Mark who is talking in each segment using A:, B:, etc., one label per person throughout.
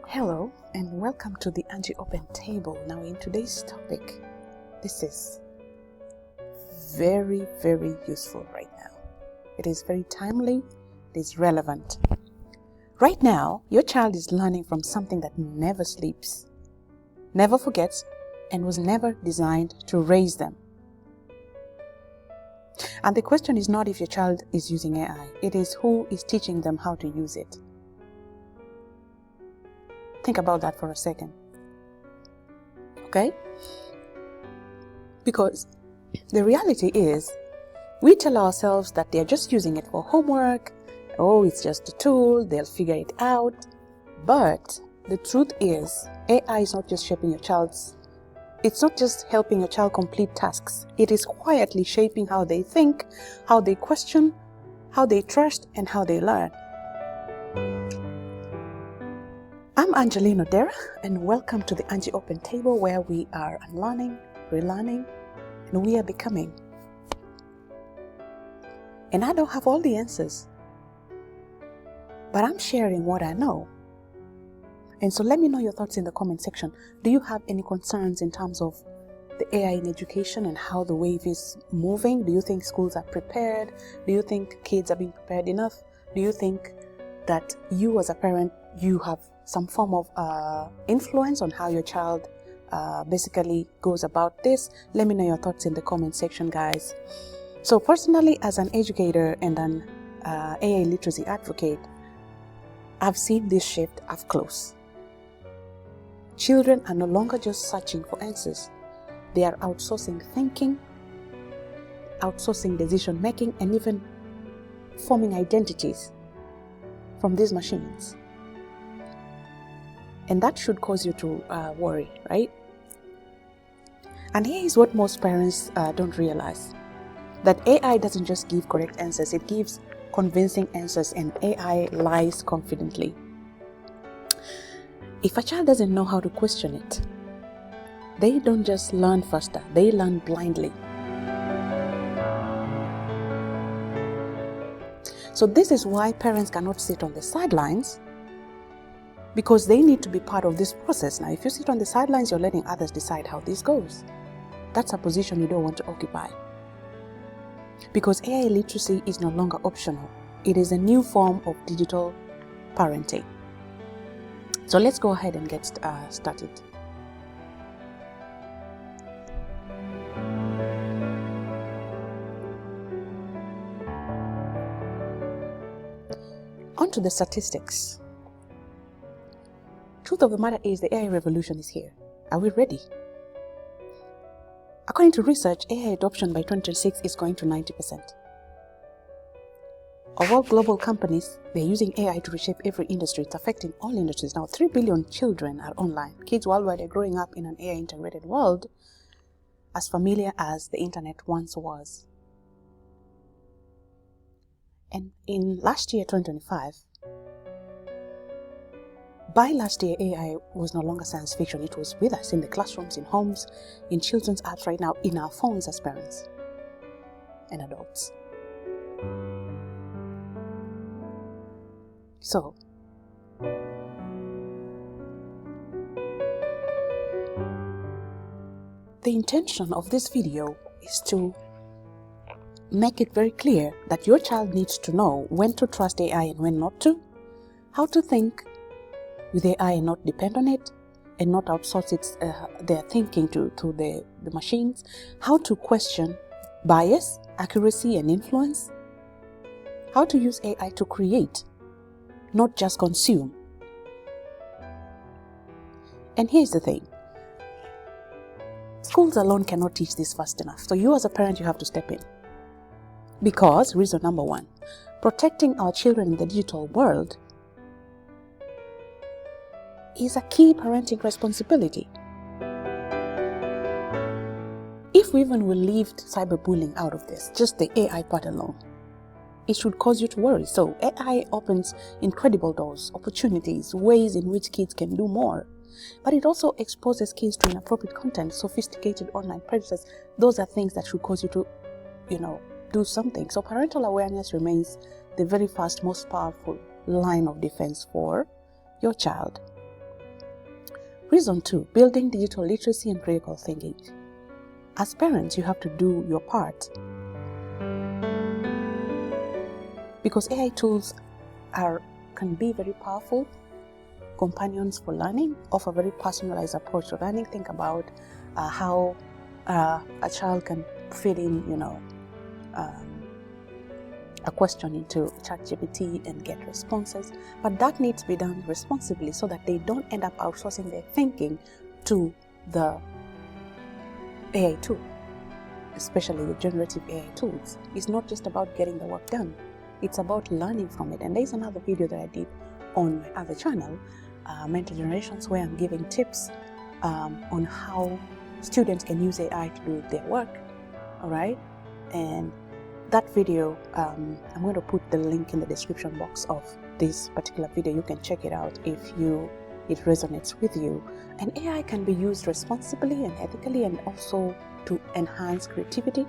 A: Hello and welcome to the Angie Open Table. Now in today's topic, this is very useful right now. It is very timely, it is relevant. Right now, your child is learning from something that never sleeps, never forgets, and was never designed to raise them. And the question is not if your child is using AI, it is who is teaching them how to use it. Think about that for a second. Okay? Because the reality is, we tell ourselves that they're just using it for homework. Oh, it's just a tool, they'll figure it out. But the truth is, AI is not just shaping your child's, it's not just helping your child complete tasks. It is quietly shaping how they think, how they question, how they trust, and how they learn. I'm Angeline Odera, and welcome to the Angie Open Table, where we are unlearning, relearning, and we are becoming. And I don't have all the answers, but I'm sharing what I know. And so let me know your thoughts in the comment section. Do you have any concerns in terms of the AI in education and how the wave is moving? Do you think schools are prepared? Do you think kids are being prepared enough? Do you think that you as a parent, you have some form of influence on how your child basically goes about this? Let me know your thoughts in the comment section, guys. So personally, as an educator and an AI literacy advocate, I've seen this shift up close. Children are no longer just searching for answers. They are outsourcing thinking, outsourcing decision making, and even forming identities from these machines. And that should cause you to worry, right? And here is what most parents don't realize. That AI doesn't just give correct answers, it gives convincing answers, and AI lies confidently. If a child doesn't know how to question it, they don't just learn faster, they learn blindly. So this is why parents cannot sit on the sidelines, because they need to be part of this process. Now, if you sit on the sidelines, you're letting others decide how this goes. That's a position you don't want to occupy. Because AI literacy is no longer optional. It is a new form of digital parenting. So let's go ahead and get started. On to the statistics. Truth of the matter is, the AI revolution is here. Are we ready? According to research, AI adoption by 2026 is going to 90%. Of all global companies, they're using AI to reshape every industry. It's affecting all industries. Now, 3 billion children are online. Kids worldwide are growing up in an AI-integrated world as familiar as the internet once was. And in last year, 2025, by last year, AI was no longer science fiction. It was with us in the classrooms, in homes, in children's apps right now, in our phones as parents and adults. So, the intention of this video is to make it very clear that your child needs to know when to trust AI and when not to, how to think with AI and not depend on it, and not outsource their thinking to the machines, how to question bias, accuracy, and influence, how to use AI to create, not just consume. And here's the thing. Schools alone cannot teach this fast enough. So you as a parent, you have to step in. Because, reason number one, protecting our children in the digital world is a key parenting responsibility. If we even will leave cyberbullying out of this, just the AI part alone, it should cause you to worry. So AI opens incredible doors, opportunities, ways in which kids can do more. But it also exposes kids to inappropriate content, sophisticated online predators. Those are things that should cause you to, do something. So parental awareness remains the very first, most powerful line of defense for your child. Reason 2, building digital literacy and critical thinking. As parents, you have to do your part, because AI tools can be very powerful companions for learning, offer very personalized approach to learning. Think about how a child can fit in, a question into ChatGPT and get responses, but that needs to be done responsibly so that they don't end up outsourcing their thinking to the AI tool, especially the generative AI tools. It's not just about getting the work done, it's about learning from it. And there's another video that I did on my other channel, Mentor Generations, where I'm giving tips on how students can use AI to do their work. All right, and that video, I'm going to put the link in the description box of this particular video. You can check it out if it resonates with you. And AI can be used responsibly and ethically, and also to enhance creativity.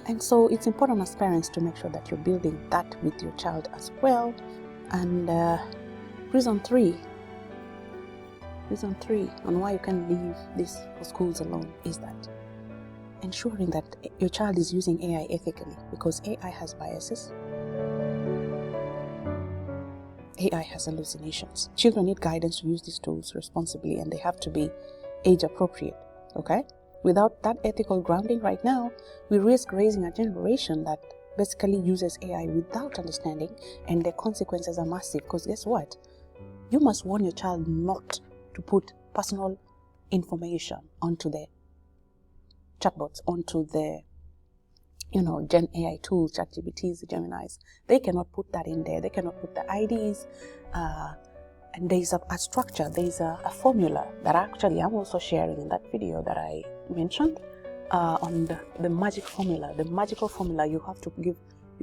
A: And so it's important as parents to make sure that you're building that with your child as well. And reason three on why you can leave this for schools alone is that ensuring that your child is using AI ethically, because AI has biases, AI has hallucinations. Children need guidance to use these tools responsibly, and they have to be age appropriate, okay? Without that ethical grounding right now, we risk raising a generation that basically uses AI without understanding, and the consequences are massive. Because guess what? You must warn your child not to put personal information onto the chatbots, onto the Gen AI tools, ChatGPTs, the Geminis. They cannot put that in there. They cannot put the IDs, and there's a structure, there's a formula that actually I'm also sharing in that video that I mentioned on the magic formula. The magical formula you have to give,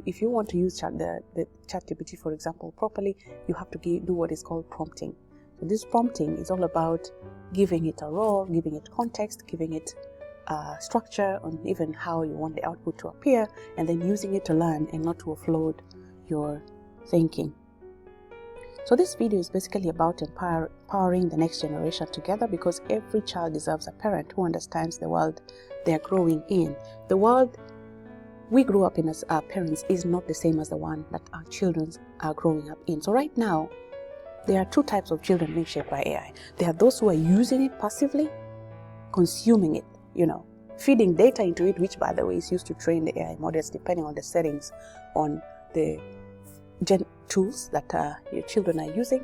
A: if you want to use the ChatGPT, for example, properly, you have to do what is called prompting. So this prompting is all about giving it a role, giving it context, giving it structure on even how you want the output to appear, and then using it to learn and not to offload your thinking. So this video is basically about empowering the next generation together, because every child deserves a parent who understands the world they're growing in. The world we grew up in as our parents is not the same as the one that our children are growing up in. So right now, there are two types of children being shaped by AI. There are those who are using it passively, consuming it, feeding data into it, which by the way is used to train the AI models depending on the settings on the gen tools that your children are using.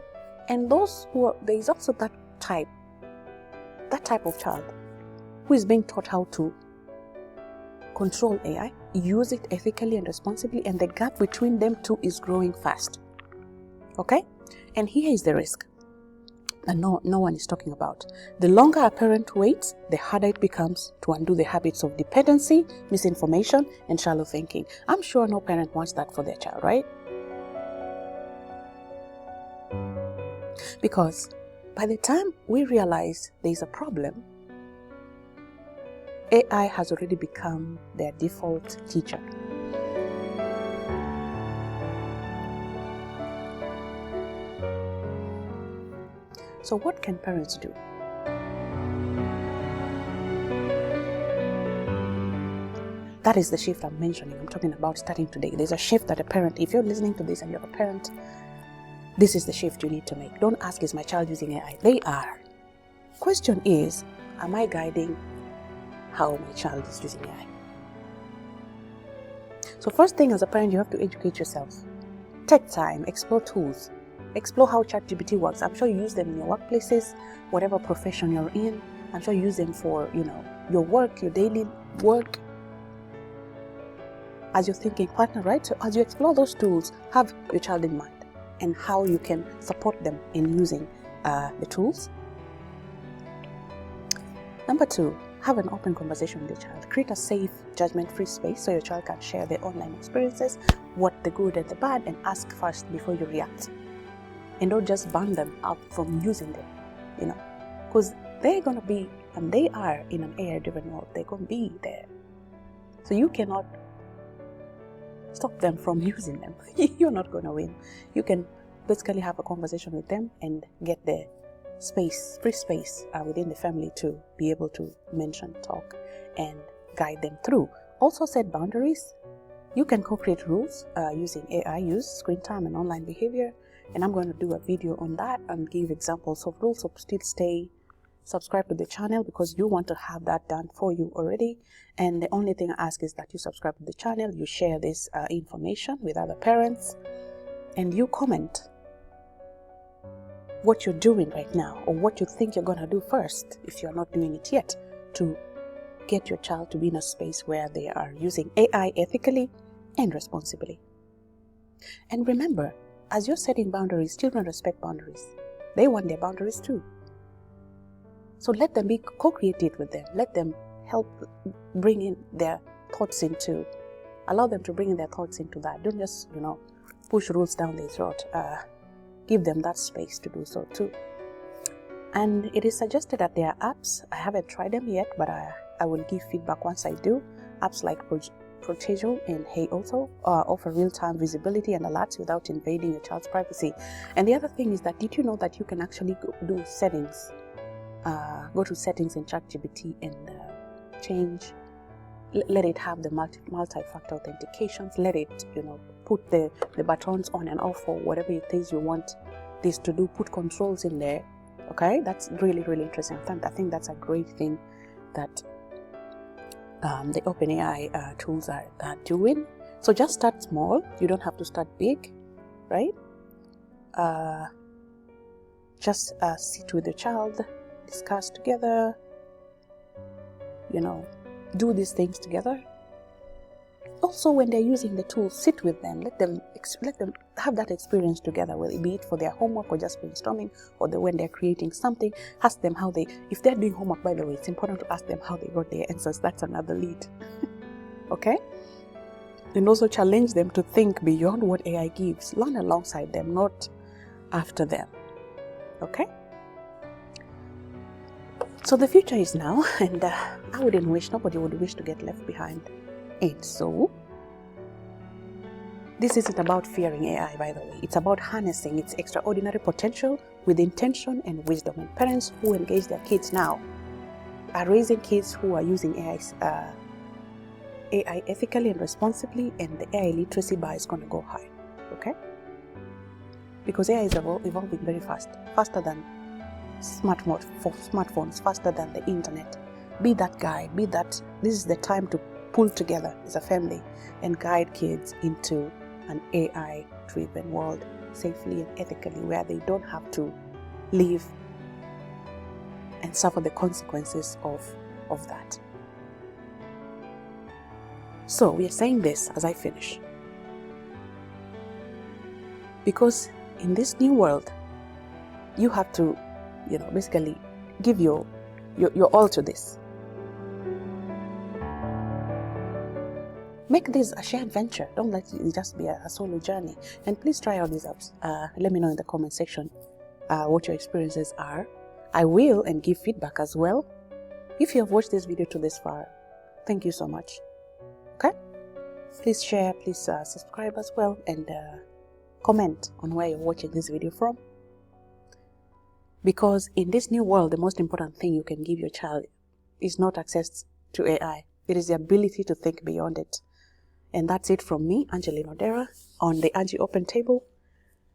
A: And there is also that type of child who is being taught how to control AI, use it ethically and responsibly, and the gap between them two is growing fast. Okay? And here is the risk that no one is talking about. The longer a parent waits, the harder it becomes to undo the habits of dependency, misinformation, and shallow thinking. I'm sure no parent wants that for their child, right? Because by the time we realize there's a problem, AI has already become their default teacher. So what can parents do? That is the shift I'm mentioning. I'm talking about starting today. There's a shift that a parent, if you're listening to this and you're a parent, this is the shift you need to make. Don't ask, is my child using AI? They are. Question is, am I guiding how my child is using AI? So first thing, as a parent, you have to educate yourself. Take time, explore tools, explore how ChatGPT works. I'm sure you use them in your workplaces, whatever profession you're in. I'm sure you use them for, your work, your daily work, as your thinking partner, right? So as you explore those tools, have your child in mind and how you can support them in using the tools. Number 2, have an open conversation with your child. Create a safe, judgment-free space so your child can share their online experiences, what the good and the bad, and ask first before you react. And don't just ban them up from using them, because they're going to be, and they are in an AI-driven world, they're going to be there. So you cannot stop them from using them. You're not going to win. You can basically have a conversation with them and get the free space within the family to be able to mention, talk, and guide them through. Also set boundaries. You can co-create rules using AI, use screen time and online behavior. And I'm going to do a video on that and give examples of rules. So still stay subscribe to the channel because you want to have that done for you already. And the only thing I ask is that you subscribe to the channel, you share this information with other parents, and you comment what you're doing right now or what you think you're going to do first if you're not doing it yet to get your child to be in a space where they are using AI ethically and responsibly. And remember, as you're setting boundaries, children respect boundaries. They want their boundaries too. So let them be co-creative with them. Let them help bring in their thoughts into, allow them to bring in their thoughts into that. Don't just, push rules down their throat. Give them that space to do so too. And it is suggested that there are apps. I haven't tried them yet, but I will give feedback once I do. Apps like Protego and Hey Auto offer real-time visibility and alerts without invading your child's privacy. And the other thing is that, did you know that you can actually do settings? Go to settings in ChatGPT and change. Let it have the multi-factor authentications. Let it, put the buttons on and off for whatever it is you want this to do. Put controls in there. Okay, that's really, really interesting. I think that's a great thing that the OpenAI tools are doing. So just start small. You don't have to start big, right? Just sit with the child, discuss together, do these things together. Also, when they're using the tools, sit with them. Let them have that experience together, whether it be it for their homework or just brainstorming, or when they're creating something. Ask them if they're doing homework, by the way, it's important to ask them how they got their answers. That's another lead. Okay? And also challenge them to think beyond what AI gives. Learn alongside them, not after them. Okay? So the future is now, and nobody would wish to get left behind. And so, this isn't about fearing AI, by the way. It's about harnessing its extraordinary potential with intention and wisdom. And parents who engage their kids now are raising kids who are using AI ethically and responsibly, and the AI literacy bar is going to go high. Okay? Because AI is evolving very fast, faster than smartphones, faster than the internet. Be that guide. This is the time to pull together as a family and guide kids into an AI-driven world safely and ethically, where they don't have to live and suffer the consequences of that. So we are saying this as I finish, because in this new world, you have to, basically give your all to this. Make this a shared venture. Don't let it just be a solo journey. And please try out these apps. Let me know in the comment section what your experiences are. I will and give feedback as well. If you have watched this video to this far, thank you so much. Okay? Please share, please subscribe as well, and comment on where you're watching this video from. Because in this new world, the most important thing you can give your child is not access to AI. It is the ability to think beyond it. And that's it from me, Angeline Odera, on the Angie Open Table.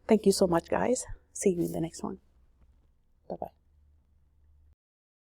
A: Thank you so much, guys. See you in the next one. Bye-bye.